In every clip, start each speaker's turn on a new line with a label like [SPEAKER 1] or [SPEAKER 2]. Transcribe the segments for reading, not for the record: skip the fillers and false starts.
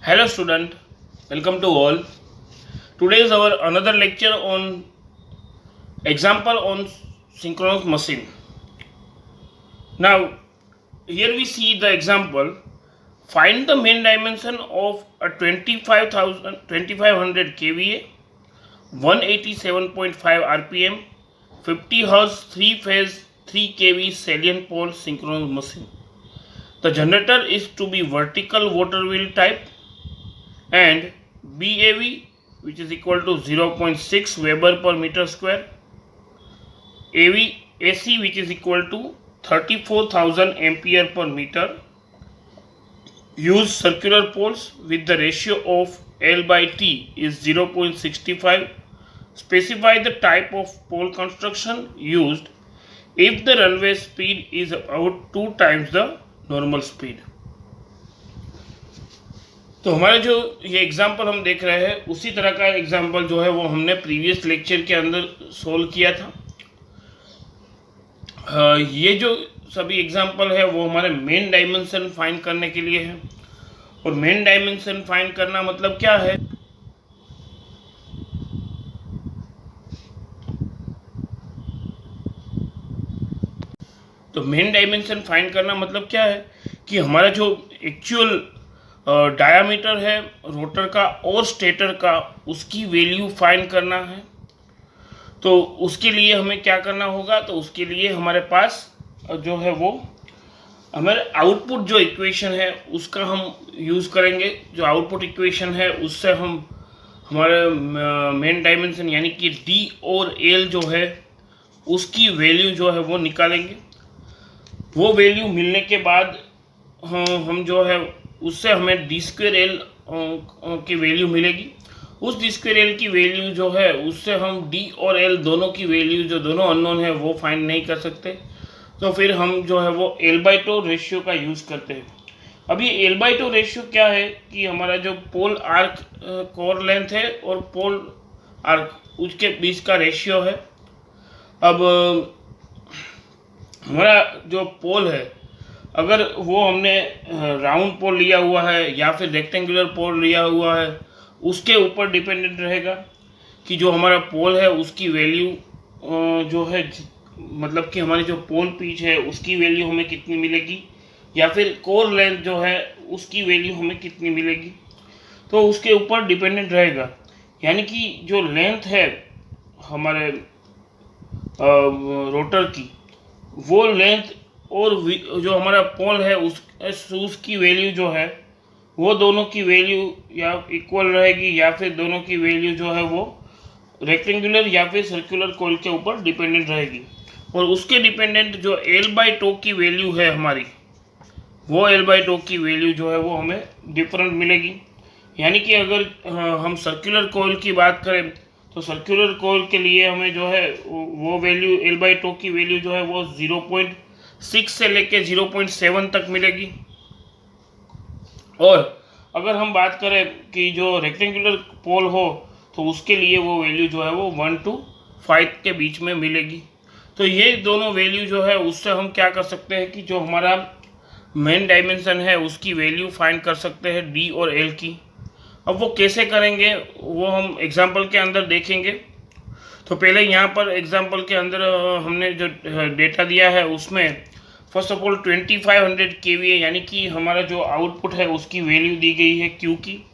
[SPEAKER 1] Hello student, welcome to all. Today is our another lecture on example on synchronous machine. Now here we see the example. Find the main dimension of a 2500 kVA, 187.5 rpm, 50 Hz 3 phase 3 kV salient pole synchronous machine. The generator is to be vertical water wheel type and BAV, which is equal to 0.6 Weber per meter square, AC, which is equal to 34,000 ampere per meter. Use circular poles with the ratio of L by T is 0.65. Specify the type of pole construction used if the runway speed is about 2 times the normal speed. तो हमारे जो ये example हम देख रहे हैं उसी तरह का एग्जाम्पल जो है वो हमने प्रीवियस लेक्चर के अंदर सोल्व किया था। ये जो सभी एग्जाम्पल है वो हमारे मेन डायमेंशन फाइंड करने के लिए है। और मेन डायमेंशन फाइंड करना मतलब क्या है? तो मेन डायमेंशन फाइंड करना मतलब क्या है कि हमारा जो एक्चुअल डायामीटर है रोटर का और स्टेटर का, उसकी वैल्यू फाइंड करना है। तो उसके लिए हमें क्या करना होगा? तो उसके लिए हमारे पास जो है वो हमारे आउटपुट जो इक्वेशन है उसका हम यूज़ करेंगे। जो आउटपुट इक्वेशन है उससे हम हमारे मेन डायमेंशन यानी कि डी और एल जो है उसकी वैल्यू जो है वो निकालेंगे। वो वैल्यू मिलने के बाद हम जो है उससे हमें डी स्क्वेयर एल की वैल्यू मिलेगी। उस डी स्क्वेयर एल की वैल्यू जो है उससे हम डी और एल दोनों की वैल्यू जो दोनों अननोन है वो फाइंड नहीं कर सकते। तो फिर हम जो है वो L/2 रेशियो का यूज़ करते हैं। अब ये L/2 रेशियो क्या है कि हमारा जो पोल आर्क कोर लेंथ है और पोल आर्क उसके बीच का रेशियो है। अब हमारा जो पोल है अगर वो हमने राउंड पोल लिया हुआ है या फिर रेक्टेंगुलर पोल लिया हुआ है उसके ऊपर डिपेंडेंट रहेगा कि जो हमारा पोल है उसकी वैल्यू जो है मतलब कि हमारी जो पोल पिच है उसकी वैल्यू हमें कितनी मिलेगी या फिर कोर लेंथ जो है उसकी वैल्यू हमें कितनी मिलेगी। तो उसके ऊपर डिपेंडेंट रहेगा। यानी कि जो लेंथ है हमारे रोटर की वो लेंथ और जो हमारा पोल है उसकी वैल्यू जो है वो दोनों की वैल्यू या इक्वल रहेगी या फिर दोनों की वैल्यू जो है वो रेक्टेंगुलर या फिर सर्कुलर कोल के ऊपर डिपेंडेंट रहेगी। और उसके डिपेंडेंट जो L/2 की वैल्यू है हमारी वो L/2 की वैल्यू जो है वो हमें डिफरेंट मिलेगी। यानी कि अगर हम सर्कुलर कोल की बात करें तो सर्कुलर कोल के लिए हमें जो है वो वैल्यू L/2 की वैल्यू जो है वो 0.6 से लेके 0.7 तक मिलेगी। और अगर हम बात करें कि जो रेक्टेंगुलर पोल हो तो उसके लिए वो वैल्यू जो है वो 1 to 5 के बीच में मिलेगी। तो ये दोनों वैल्यू जो है उससे हम क्या कर सकते हैं कि जो हमारा मेन डायमेंशन है उसकी वैल्यू फाइंड कर सकते हैं डी और एल की। अब वो कैसे करेंगे वो हम एग्जांपल के अंदर देखेंगे। तो पहले यहाँ पर एग्जांपल के अंदर हमने जो डेटा दिया है उसमें फर्स्ट ऑफ ऑल 2500 kVA यानी कि हमारा जो आउटपुट है उसकी वैल्यू दी गई है Q की।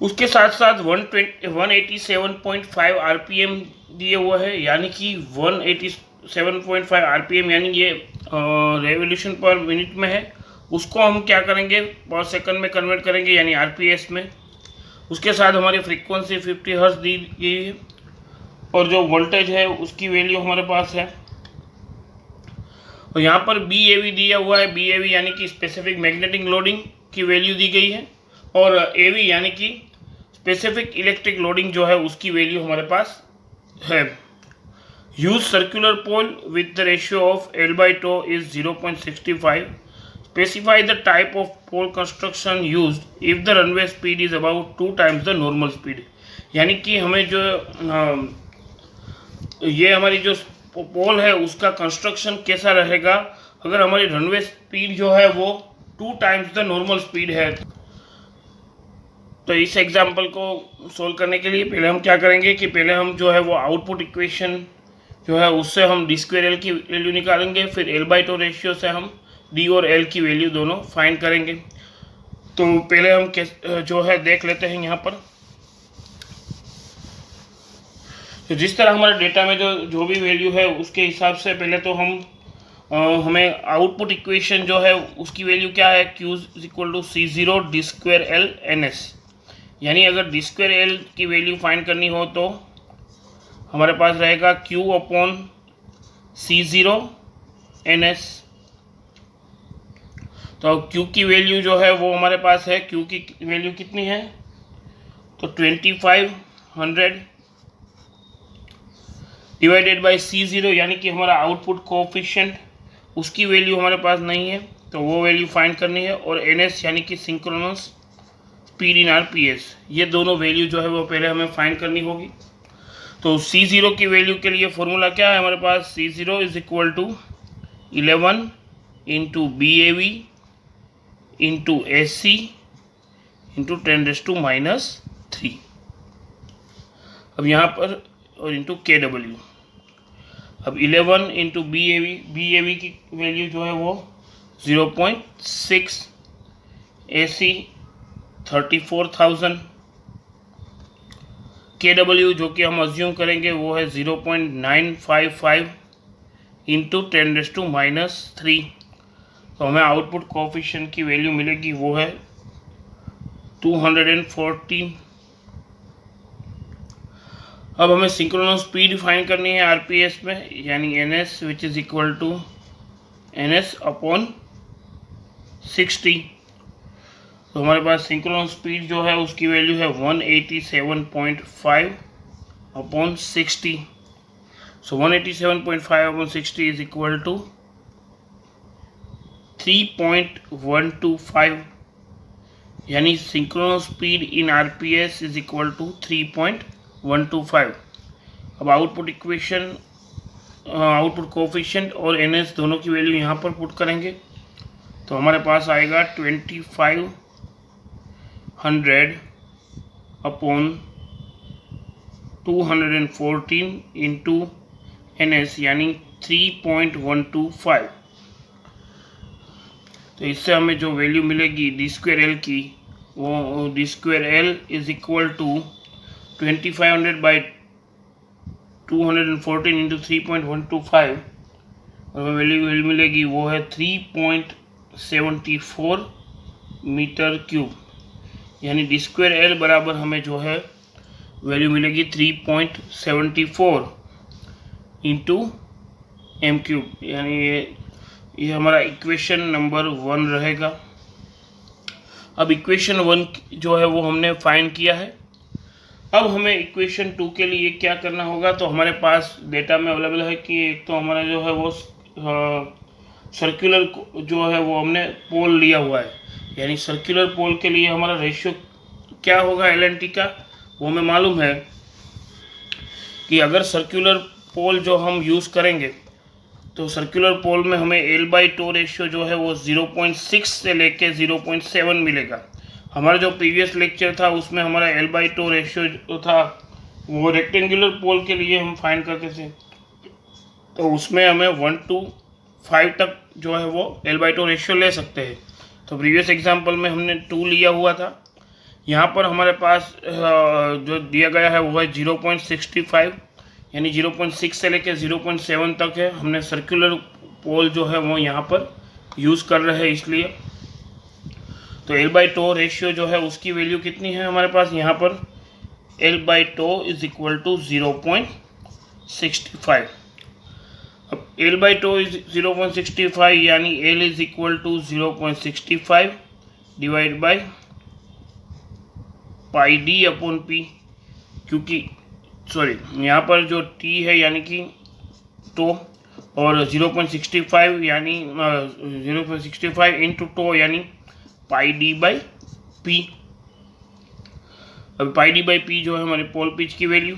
[SPEAKER 1] उसके साथ साथ 187.5 RPM दिए हुआ है यानी कि 187.5 RPM यानी ये रेवोल्यूशन पर मिनट में है। उसको हम क्या करेंगे पर सेकंड में कन्वर्ट करेंगे यानी RPS में। उसके साथ हमारी फ्रीक्वेंसी 50 हर्ट्ज दी गई है और जो वोल्टेज है उसकी वैल्यू हमारे पास है। और यहाँ पर BAV दिया हुआ है। BAV यानी कि स्पेसिफिक मैग्नेटिक लोडिंग की वैल्यू दी गई है और AV यानी कि स्पेसिफिक इलेक्ट्रिक लोडिंग जो है उसकी वैल्यू हमारे पास है। Use circular pole with the ratio of L/2 is 0.65. Specify the type of pole construction used if the runaway speed is about 2 times the normal speed. यानी कि हमें जो ये हमारी जो पोल है उसका कंस्ट्रक्शन कैसा रहेगा अगर हमारी रनवे स्पीड जो है वो 2 times द नॉर्मल स्पीड है। तो इस एग्जाम्पल को सोल्व करने के लिए पहले हम क्या करेंगे कि पहले हम जो है वो आउटपुट इक्वेशन जो है उससे हम डी स्क्वेयर एल की वैल्यू निकालेंगे, फिर एल बाई टू रेशियो से हम डी और एल की वैल्यू दोनों फाइंड करेंगे। तो पहले हम जो है देख लेते हैं यहाँ पर। तो जिस तरह हमारे डेटा में जो भी वैल्यू है उसके हिसाब से पहले तो हमें आउटपुट इक्वेशन जो है उसकी वैल्यू क्या है, Q is equal to C zero D square L N S. यानी अगर डी स्क्वेयर एल की वैल्यू फाइंड करनी हो तो हमारे पास रहेगा Q upon C zero N S. तो Q की वैल्यू जो है वो हमारे पास है, Q की वैल्यू कितनी है, तो 2500 डिवाइडेड बाई सी ज़ीरो, यानी कि हमारा आउटपुट कोएफिशिएंट उसकी वैल्यू हमारे पास नहीं है तो वो वैल्यू फाइंड करनी है, और एन एस यानी कि सिंक्रोनस स्पीड इन आरपीएस, ये दोनों वैल्यू जो है वो पहले हमें फाइंड करनी होगी। तो सी ज़ीरो की वैल्यू के लिए फॉर्मूला क्या है हमारे पास, C zero is equal to 11 into B A V into S C into 10⁻³ अब यहाँ पर, और इंटू के डब्ल्यू। अब 11 इंटू बी ए वी की वैल्यू जो है वो 0.6, ए सी 34,000, के डब्ल्यू जो कि हम अज्यूम करेंगे वो है 0.955 इंटू 10⁻³ तो हमें आउटपुट कोएफिशिएंट की वैल्यू मिलेगी वो है 214। अब हमें सिंक्रोनस स्पीड फाइंड करनी है आरपीएस में, यानी N S which is equal to N S upon 60। तो हमारे पास सिंक्रोनस स्पीड जो है उसकी वैल्यू है 187.5 upon 60। So 187.5 upon 60 is equal to 3.125, यानी synchronous speed in RPS is equal to 3.125। अब आउटपुट इक्वेशन, आउटपुट कोएफिशिएंट और एन एस दोनों की वैल्यू यहाँ पर पुट करेंगे तो हमारे पास आएगा 2500 अपॉन 214 इंटू एन एस यानी 3.125। तो इससे हमें जो वैल्यू मिलेगी डी स्क्वेयर एल की, वो D square L is equal to 2500 by 214 into 3.125 और वैल्यू मिलेगी वो है 3.74 मीटर क्यूब, यानी डी स्क्वेयर एल बराबर हमें जो है वैल्यू मिलेगी 3.74 इंटू एम क्यूब, यानी ये हमारा इक्वेशन नंबर 1 रहेगा। अब इक्वेशन 1 जो है वो हमने फाइंड किया है। अब हमें इक्वेशन 2 के लिए क्या करना होगा, तो हमारे पास डेटा में अवेलेबल है कि एक तो हमारा जो है वो सर्कुलर जो है वो हमने पोल लिया हुआ है, यानी सर्कुलर पोल के लिए हमारा रेशियो क्या होगा एल एन टी का, वो हमें मालूम है कि अगर सर्कुलर पोल जो हम यूज़ करेंगे तो सर्कुलर पोल में हमें एल बाई टू रेशियो जो है वो 0.6 से लेके 0.7 मिलेगा। हमारा जो प्रीवियस लेक्चर था उसमें हमारा एल बाई टू रेशियो जो था वो रेक्टेंगुलर पोल के लिए हम फाइंड करते थे, तो उसमें हमें 1:5 तक जो है वो एल बाई टू रेशियो ले सकते हैं। तो प्रीवियस एग्जांपल में हमने 2 लिया हुआ था। यहाँ पर हमारे पास जो दिया गया है वो है 0.65, यानी 0.6 से लेकर 0.7 तक है। हमने सर्कुलर पोल जो है वो यहाँ पर यूज़ कर रहे हैं, इसलिए तो एल बाई टू रेशियो जो है उसकी वैल्यू कितनी है हमारे पास यहाँ पर, L by two is equal to 0.65। अब एल बाई टू इज 0.65 यानी L is equal to 0.65 divide by pi D upon P, क्योंकि सॉरी यहाँ पर जो टी है यानी कि टो, और 0.65 यानी 0.65 इंटू टो यानी पाई डी बाई पी। अब पाई डी बाई पी जो है हमारे पोल पिच की value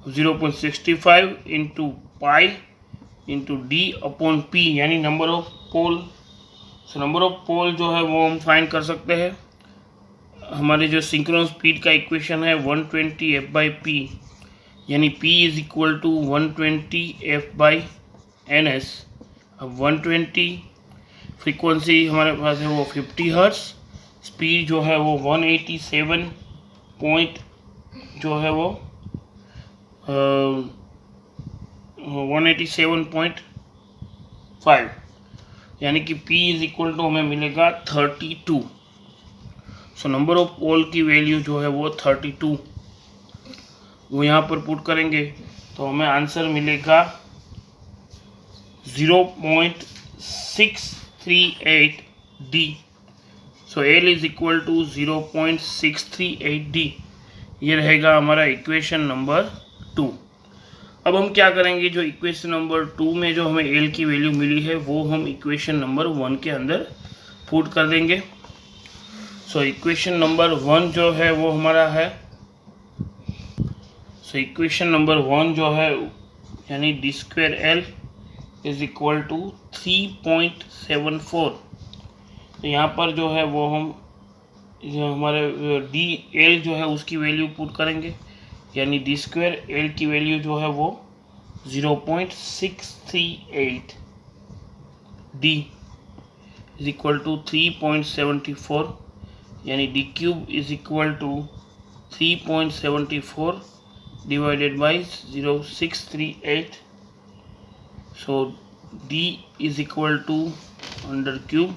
[SPEAKER 1] 0.65 into pi into D upon P, यानी number of pole. So number of pole जो है वो हम फाइंड कर सकते हैं हमारे जो सिंक्रोनस स्पीड का इक्वेशन है 120 F/p, यानी P is equal to 120 F/ns। अब 120 फ्रीक्वेंसी हमारे पास है वो 50 हर्ट्ज, स्पीड जो है वो 187 पॉइंट जो है वो 187.5, यानी कि P इज इक्वल टू हमें मिलेगा 32। सो नंबर ऑफ पोल की वैल्यू जो है वो 32 वो यहाँ पर पुट करेंगे तो हमें आंसर मिलेगा 0.638 D। So L is equal to 0.638 D, ये रहेगा हमारा इक्वेशन नंबर 2। अब हम क्या करेंगे, जो इक्वेशन नंबर 2 में जो हमें L की वैल्यू मिली है वो हम इक्वेशन नंबर 1 के अंदर पुट कर देंगे। सो इक्वेशन नंबर 1 जो है वो हमारा है, इक्वेशन नंबर 1 जो है यानी d2L इज इक्वल टू 3.74। तो यहाँ पर जो है वो हम जो हमारे DL जो है उसकी वैल्यू पुट करेंगे, यानी d2L की वैल्यू जो है वो 0.638 D इज इक्वल टू 3.74, यानी d³ is equal to 3.74 divided by 0.638। so D is equal to under cube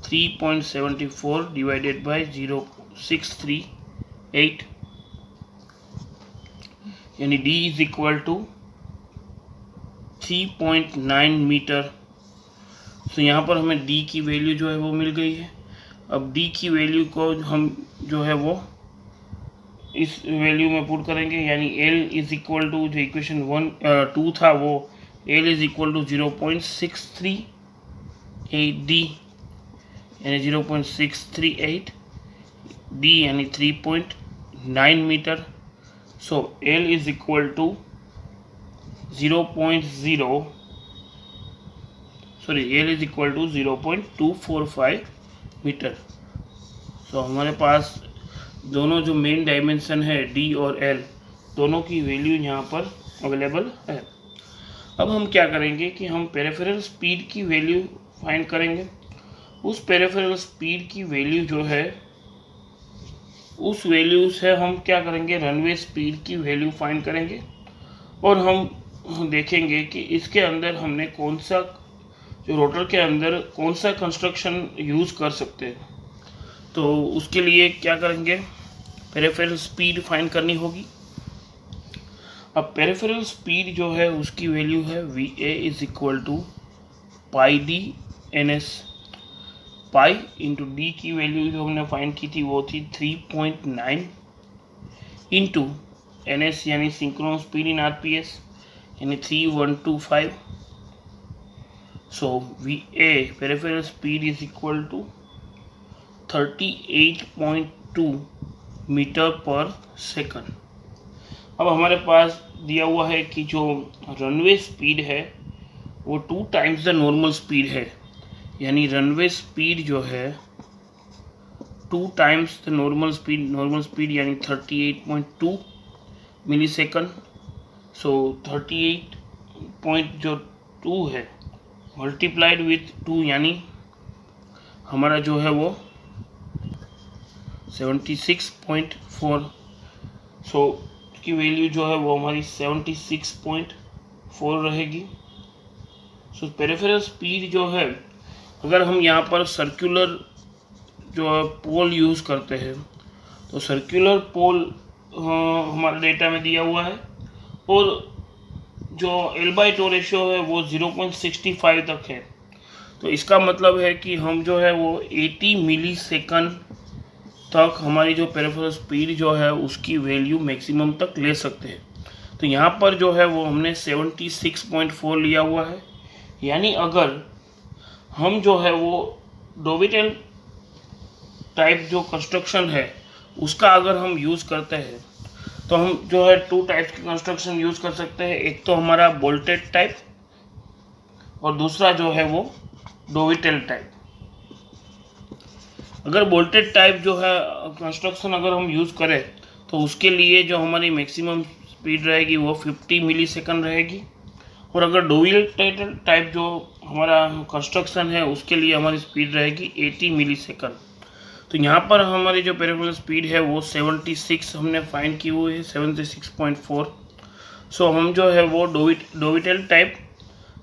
[SPEAKER 1] 3.74 divided by 0.638, यानी D is equal to 3.9 metre. तो यहाँ पर हमें D की वैल्यू जो है वो मिल गई है। अब D की वैल्यू को हम जो है वो इस वैल्यू में पुट करेंगे, यानी L इज इक्वल टू जो इक्वेशन 2 था वो L is equal to 0.638 D, यानी 0.638 D यानी 3.9 metre. So L is equal to 0.245 metre. So हमारे पास दोनों जो मेन डायमेंशन है D और L दोनों की वैल्यू यहाँ पर अवेलेबल है। अब हम क्या करेंगे कि हम पेरिफेरल स्पीड की वैल्यू फाइंड करेंगे। उस पेरिफेरल स्पीड की वैल्यू जो है उस वैल्यू से हम क्या करेंगे, रनवे स्पीड की वैल्यू फाइंड करेंगे और हम देखेंगे कि इसके अंदर हमने कौन सा जो रोटर के अंदर कौन सा कंस्ट्रक्शन यूज़ कर सकते हैं। तो उसके लिए क्या करेंगे, पेरिफेरल स्पीड फाइंड करनी होगी। अब पेरिफेरल स्पीड जो है उसकी वैल्यू है VA is equal to pi D NS। Pi into D की वैल्यू जो हमने फाइंड की थी वो थी 3.9 इंटू NS यानी सिंक्रोनस स्पीड इन RPS यानी 3125। So VA peripheral speed is equal to 38.2 metre per second. अब हमारे पास दिया हुआ है कि जो रनवे स्पीड है वो 2 टाइम्स द नॉर्मल स्पीड है, यानी रनवे स्पीड जो है 2 टाइम्स द नॉर्मल स्पीड यानी 38.2 मिली सेकंड। सो 38.2 है मल्टीप्लाइड विथ 2 यानी हमारा जो है वो 76.4। सो की वैल्यू जो है वो हमारी 76.4 रहेगी। सो पेरिफेरल स्पीड जो है, अगर हम यहाँ पर सर्कुलर जो पोल यूज़ करते हैं तो सर्कुलर पोल हमारे डेटा में दिया हुआ है और जो L/τ रेशियो है वो 0.65 तक है। तो इसका मतलब है कि हम जो है वो 80 मिली सेकंड तक हमारी जो पेरिफेरल स्पीड जो है उसकी वैल्यू मैक्सिमम तक ले सकते हैं। तो यहाँ पर जो है वो हमने 76.4 लिया हुआ है, यानी अगर हम जो है वो डोविटेल टाइप जो कंस्ट्रक्शन है उसका अगर हम यूज़ करते हैं तो हम जो है 2 टाइप्स के कंस्ट्रक्शन यूज़ कर सकते हैं। एक तो हमारा बोल्टेड टाइप और दूसरा जो है वो डोविटेल टाइप। अगर बोल्टेड टाइप जो है कंस्ट्रक्शन अगर हम यूज़ करें तो उसके लिए जो हमारी मैक्सिमम स्पीड रहेगी वो 50 मिली सेकंड रहेगी। और अगर डोवेटेड टाइप जो हमारा कंस्ट्रक्शन है उसके लिए हमारी स्पीड रहेगी 80 मिली सेकंड। तो यहाँ पर हमारी जो पेरिफेरल स्पीड है वो 76 हमने फाइंड की हुई है, 76.4। सो हम जो है वो डोवेटेड टाइप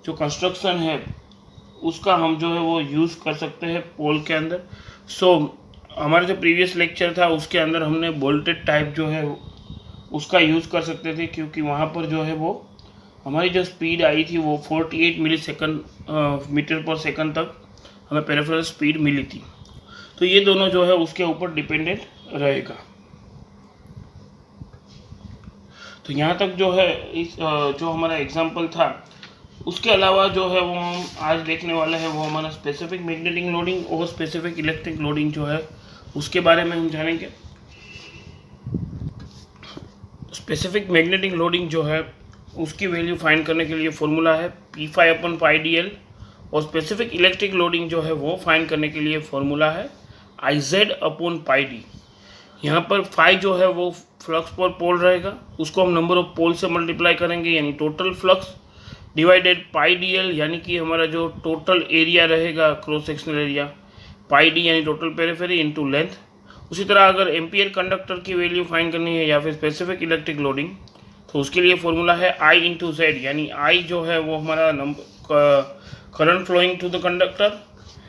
[SPEAKER 1] जो कंस्ट्रक्शन है उसका हम जो है वो यूज़ कर सकते हैं पोल के अंदर। सो हमारा जो प्रीवियस लेक्चर था उसके अंदर हमने बोल्टेड टाइप जो है उसका यूज़ कर सकते थे, क्योंकि वहाँ पर जो है वो हमारी जो स्पीड आई थी वो 48 मिली सेकंड मीटर पर सेकंड तक हमें पेरिफेरल स्पीड मिली थी। तो ये दोनों जो है उसके ऊपर डिपेंडेंट रहेगा। तो यहाँ तक जो है इस जो हमारा एग्जाम्पल था उसके अलावा जो है वो हम आज देखने वाले हैं वो हमारा स्पेसिफिक मैग्नेटिक लोडिंग और स्पेसिफिक इलेक्ट्रिक लोडिंग जो है उसके बारे में हम जानेंगे। स्पेसिफिक मैग्नेटिक लोडिंग जो है उसकी वैल्यू फाइंड करने के लिए फॉर्मूला है P5/πdl, और स्पेसिफिक इलेक्ट्रिक लोडिंग जो है वो फाइंड करने के लिए फॉर्मूला है Iz/πd। यहाँ पर फाई जो है वो फ्लक्स पर पोल रहेगा, उसको हम नंबर ऑफ पोल से मल्टीप्लाई करेंगे यानी टोटल फ्लक्स डिवाइडेड πdl यानी कि हमारा जो टोटल एरिया रहेगा क्रॉस सेक्शनल एरिया, πd यानी टोटल पेरिफेरी इनटू लेंथ। उसी तरह अगर एम्पियर कंडक्टर की वैल्यू फाइंड करनी है या फिर स्पेसिफिक इलेक्ट्रिक लोडिंग तो उसके लिए फॉर्मूला है I/Z, यानी I जो है वो हमारा current flowing to the conductor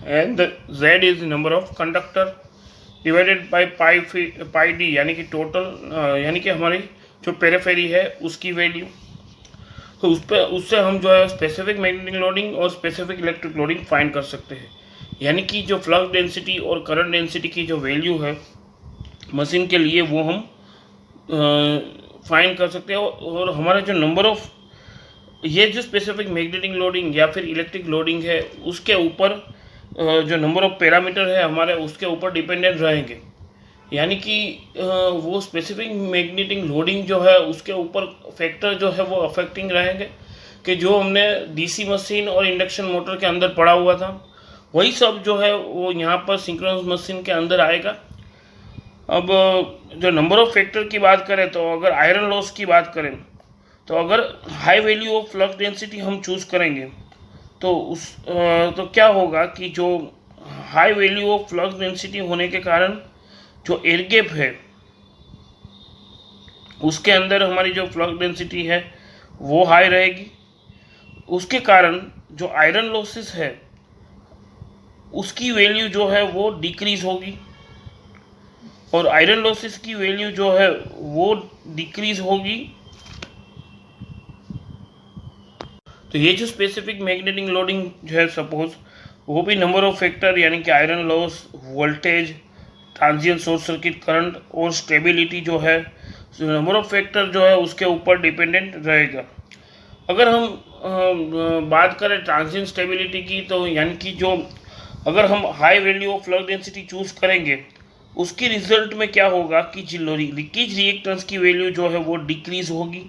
[SPEAKER 1] and Z is number of conductor divided by πd यानी कि टोटल यानी कि हमारी जो पेरिफेरी है उसकी वैल्यू। तो उससे हम जो है स्पेसिफिक मैग्नेटिक लोडिंग और स्पेसिफिक इलेक्ट्रिक लोडिंग फाइंड कर सकते हैं, यानी कि जो फ्लक्स डेंसिटी और करंट डेंसिटी की जो वैल्यू है मशीन के लिए वो हम फाइंड कर सकते हैं। और हमारा जो नंबर ऑफ ये जो स्पेसिफिक मैग्नेटिक लोडिंग या फिर इलेक्ट्रिक लोडिंग है उसके ऊपर जो नंबर ऑफ पैरामीटर है हमारे उसके ऊपर डिपेंडेंट रहेंगे, यानी कि वो स्पेसिफिक मैग्नेटिक लोडिंग जो है उसके ऊपर फैक्टर जो है वो अफेक्टिंग रहेंगे कि जो हमने डीसी मशीन और इंडक्शन मोटर के अंदर पढ़ा हुआ था वही सब जो है वो यहाँ पर सिंक्रोनस मशीन के अंदर आएगा। अब जो नंबर ऑफ फैक्टर की बात करें तो अगर आयरन लॉस की बात करें तो अगर high value of flux density हम चूज़ करेंगे तो क्या होगा कि जो high value of flux density होने के कारण जो एयर गैप है उसके अंदर हमारी जो फ्लक्स डेंसिटी है वो हाई रहेगी, उसके कारण जो आयरन लॉसेस है उसकी वैल्यू जो है वो डिक्रीज होगी, और आयरन लॉसेस की वैल्यू जो है वो डिक्रीज होगी। तो ये जो स्पेसिफिक मैग्नेटिक लोडिंग जो है सपोज वो भी नंबर ऑफ फैक्टर यानी कि iron loss, voltage, transient short circuit current और स्टेबिलिटी जो है नंबर ऑफ फैक्टर जो है उसके ऊपर डिपेंडेंट रहेगा। अगर हम बात करें ट्रांजिएंट स्टेबिलिटी की तो यानी कि जो अगर हम high value of flux density choose करेंगे उसकी रिजल्ट में क्या होगा कि जो लीकेज रिएक्टेंस की वैल्यू जो है वो डिक्रीज होगी,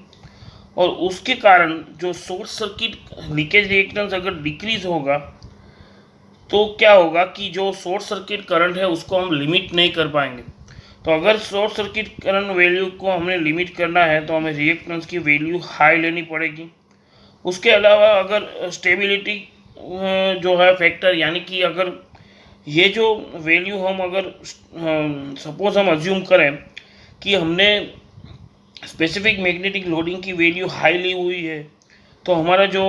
[SPEAKER 1] और उसके कारण जो शॉर्ट सर्किट लीकेज रिएक्टेंस अगर डिक्रीज होगा तो क्या होगा कि जो शॉर्ट सर्किट करंट है उसको हम लिमिट नहीं कर पाएंगे। तो अगर शॉर्ट सर्किट करंट वैल्यू को हमने लिमिट करना है तो हमें रिएक्टेंस की वैल्यू हाई लेनी पड़ेगी। उसके अलावा अगर स्टेबिलिटी जो है फैक्टर यानी कि अगर ये जो वैल्यू हम अगर सपोज हम अज्यूम करें कि हमने स्पेसिफिक मैग्नेटिक लोडिंग की वैल्यू हाई ली हुई है तो हमारा जो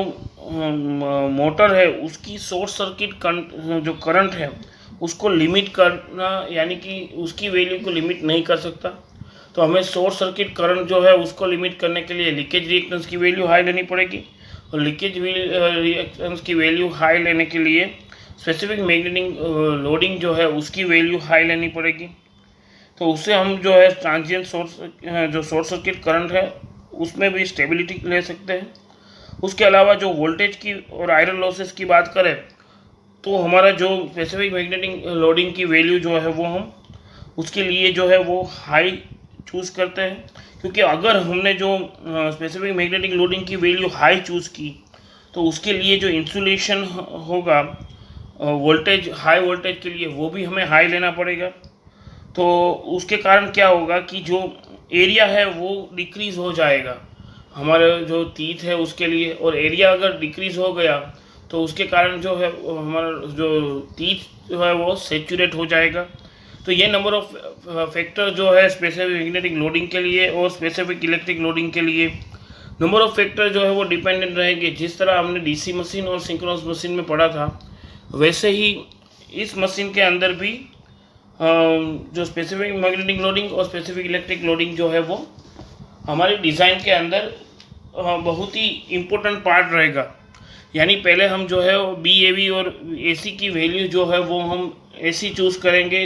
[SPEAKER 1] मोटर है उसकी शॉर्ट सर्किट जो करंट है उसको लिमिट करना यानी कि उसकी वैल्यू को लिमिट नहीं कर सकता। तो हमें शॉर्ट सर्किट करंट जो है उसको लिमिट करने के लिए लीकेज रिएक्टेंस की वैल्यू हाई लेनी पड़ेगी, और लीकेज रिएक्टेंस की वैल्यू हाई लेने के लिए स्पेसिफिक मैग्नेटिक लोडिंग जो है उसकी वैल्यू हाई लेनी पड़ेगी। तो उससे हम जो है ट्रांजिएंट शॉर्ट सर्किट करंट है उसमें भी स्टेबिलिटी ले सकते हैं। उसके अलावा जो वोल्टेज की और आयरन लॉसेस की बात करें तो हमारा जो स्पेसिफिक मैग्नेटिक लोडिंग की वैल्यू जो है वो हम उसके लिए जो है वो हाई चूज़ करते हैं, क्योंकि अगर हमने जो स्पेसिफिक मैग्नेटिक लोडिंग की वैल्यू हाई चूज़ की तो उसके लिए जो इंसुलेशन होगा वोल्टेज, हाई वोल्टेज के लिए वो भी हमें हाई लेना पड़ेगा। तो उसके कारण क्या होगा कि जो एरिया है वो डिक्रीज़ हो जाएगा हमारे जो तीत है उसके लिए, और एरिया अगर डिक्रीज़ हो गया तो उसके कारण जो है हमारा जो तीत जो है वो सेचुरेट हो जाएगा। तो ये नंबर ऑफ फैक्टर जो है स्पेसिफिक मैग्नेटिक लोडिंग के लिए और स्पेसिफिक इलेक्ट्रिक लोडिंग के लिए, नंबर ऑफ फैक्टर जो है वो डिपेंडेंट रहेंगे। जिस तरह हमने डीसी मशीन और सिंक्रोनस मशीन में पढ़ा था, वैसे ही इस मशीन के अंदर भी जो स्पेसिफिक मैग्नेटिक लोडिंग और स्पेसिफिक इलेक्ट्रिक लोडिंग जो है वो हमारे डिज़ाइन के अंदर बहुत ही इम्पोर्टेंट पार्ट रहेगा। यानी पहले हम जो है बी ए वी और ए सी की वैल्यू जो है वो हम ऐसी चूज़ करेंगे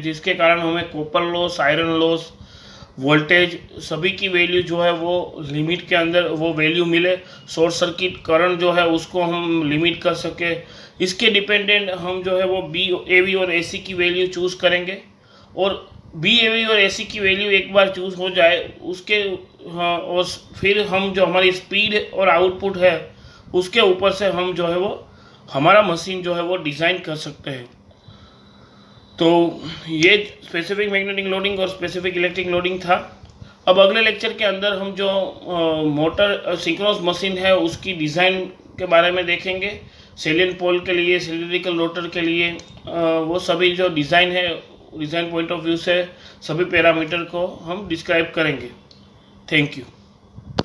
[SPEAKER 1] जिसके कारण हमें copper loss, iron loss, voltage सभी की वैल्यू जो है वो लिमिट के अंदर वो वैल्यू मिले। शॉर्ट सर्किट करंट जो है उसको हम लिमिट कर सके। इसके डिपेंडेंट हम जो है वो बी ए वी और ए सी की वैल्यू चूज़ करेंगे। और बी ए वी और ए सी की वैल्यू एक बार चूज़ हो जाए उसके, हाँ, और फिर हम जो हमारी स्पीड और आउटपुट है उसके ऊपर से हम जो है वो हमारा मशीन जो है वो डिज़ाइन कर सकते हैं। तो ये स्पेसिफिक मैग्नेटिक लोडिंग और स्पेसिफिक इलेक्ट्रिक लोडिंग था। अब अगले लेक्चर के अंदर हम जो मोटर सिंक्रोनस मशीन है उसकी डिज़ाइन के बारे में देखेंगे। सेलियन पोल के लिए, सिलिंड्रिकल रोटर के लिए, वो सभी जो डिज़ाइन है, डिज़ाइन पॉइंट ऑफ व्यू से सभी पैरामीटर को हम डिस्क्राइब करेंगे। Thank you.